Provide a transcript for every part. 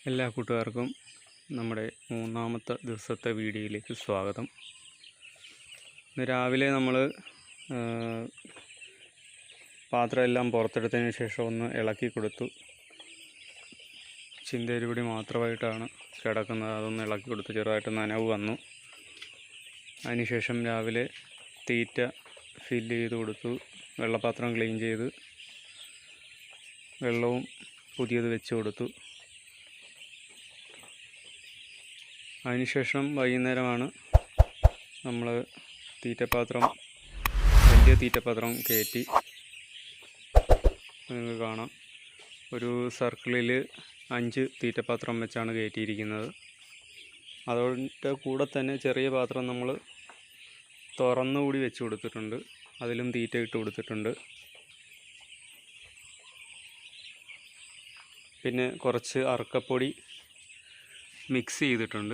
എല്ലാ കൂട്ടുകാർക്കും നമ്മുടെ മൂന്നാമത്തെ ദിവസത്തെ വീഡിയോയിലേക്ക് സ്വാഗതം. ഇന്ന് രാവിലെ നമ്മൾ പാത്രം എല്ലാം പുറത്തെടുത്തതിന് ശേഷം ഒന്ന് ഇളക്കി കൊടുത്തു. ചിന്തേരിപൊടി മാത്രമായിട്ടാണ് കിടക്കുന്നത്, അതൊന്ന് ഇളക്കി കൊടുത്തു. ചെറുതായിട്ട് നനവ് വന്നു. അതിനുശേഷം രാവിലെ തീറ്റ ഫില്ല് ചെയ്ത് കൊടുത്തു. വെള്ളപ്പാത്രം ക്ലീൻ ചെയ്ത് വെള്ളവും പുതിയത് വെച്ച് കൊടുത്തു. അതിനുശേഷം വൈകുന്നേരമാണ് നമ്മൾ വലിയ തീറ്റപ്പാത്രം കയറ്റി. നിങ്ങൾക്ക് കാണാം, ഒരു സർക്കിളിൽ 5 തീറ്റപ്പാത്രം വെച്ചാണ് കയറ്റിയിരിക്കുന്നത്. അതോടെ കൂടെ തന്നെ ചെറിയ പാത്രം നമ്മൾ തുറന്നുകൂടി വെച്ച് കൊടുത്തിട്ടുണ്ട്. അതിലും തീറ്റ ഇട്ട് കൊടുത്തിട്ടുണ്ട്. പിന്നെ കുറച്ച് അറക്കപ്പൊടി മിക്സ് ചെയ്തിട്ടുണ്ട്.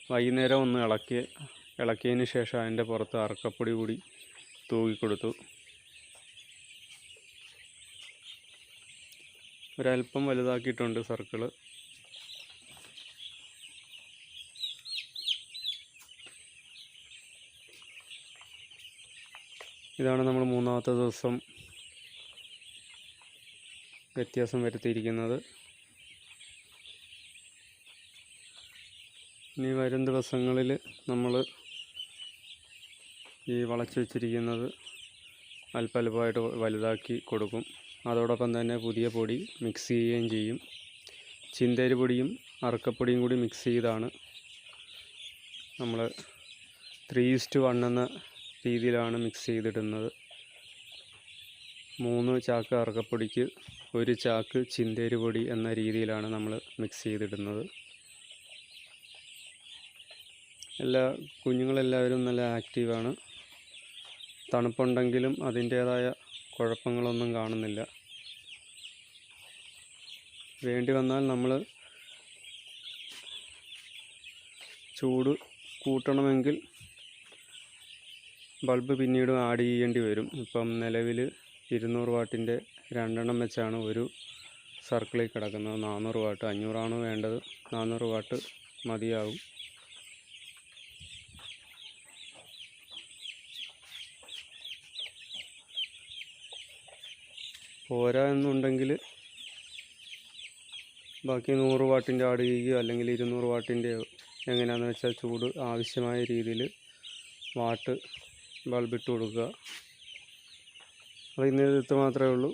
വൈകുന്നേരം ഒന്ന് ഇളക്കിയതിന് ശേഷം അതിൻ്റെ പുറത്ത് അറക്കപ്പൊടി കൂടി തൂകിക്കൊടുത്തു. ഒരല്പം വലുതാക്കിയിട്ടുണ്ട് സർക്കിള്. ഇതാണ് നമ്മൾ മൂന്നാമത്തെ ദിവസം വ്യത്യാസം വരുത്തിയിരിക്കുന്നത്. ഇനി വരും ദിവസങ്ങളിൽ നമ്മൾ ഈ വളച്ച് വെച്ചിരിക്കുന്നത് അല്പമായിട്ട് വലുതാക്കി കൊടുക്കും. അതോടൊപ്പം തന്നെ പുതിയ പൊടി മിക്സ് ചെയ്യുകയും ചെയ്യും. ചിന്തേരി പൊടിയും അറക്കപ്പൊടിയും കൂടി മിക്സ് ചെയ്താണ് നമ്മൾ 3:1 എന്ന രീതിയിലാണ് മിക്സ് ചെയ്തിടുന്നത്. 3 ചാക്ക് അറക്കപ്പൊടിക്ക് 1 ചാക്ക് ചിന്തേരി പൊടി എന്ന രീതിയിലാണ് നമ്മൾ മിക്സ് ചെയ്തിടുന്നത്. കുഞ്ഞുങ്ങളെല്ലാവരും നല്ല ആക്റ്റീവാണ്. തണുപ്പുണ്ടെങ്കിലും അതിൻ്റേതായ കുഴപ്പങ്ങളൊന്നും കാണുന്നില്ല. വേണ്ടി വന്നാൽ നമ്മൾ ചൂട് കൂട്ടണമെങ്കിൽ ബൾബ് പിന്നീട് ആഡ് ചെയ്യേണ്ടി വരും. ഇപ്പം നിലവിൽ 200 വാട്ടിൻ്റെ 2 എണ്ണം വെച്ചാണ് ഒരു സർക്കിളിൽ കിടക്കുന്നത്. 400 വാട്ട്, 500 വേണ്ടത്. 400 വാട്ട് മതിയാവും. പോരാ എന്നുണ്ടെങ്കിൽ ബാക്കി 100 വാട്ടിൻ്റെ ആഡ് ചെയ്യുകയോ അല്ലെങ്കിൽ 200 വാട്ടിൻ്റെയോ എങ്ങനെയാണെന്ന് വെച്ചാൽ ചൂട് ആവശ്യമായ രീതിയിൽ വാട്ട് ബൾബിട്ട് കൊടുക്കുക. അപ്പോൾ ഇന്ന് മാത്രമേ ഉള്ളൂ.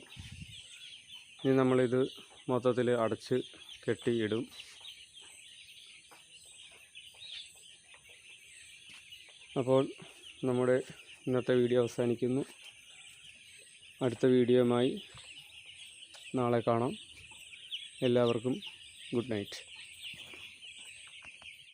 ഇനി നമ്മളിത് മൊത്തത്തിൽ അടച്ച് കെട്ടിയിടും. അപ്പോൾ നമ്മുടെ ഇന്നത്തെ വീഡിയോ അവസാനിക്കുന്നു. അടുത്ത വീഡിയോയുമായി നാളെ കാണാം. എല്ലാവർക്കും ഗുഡ് നൈറ്റ്.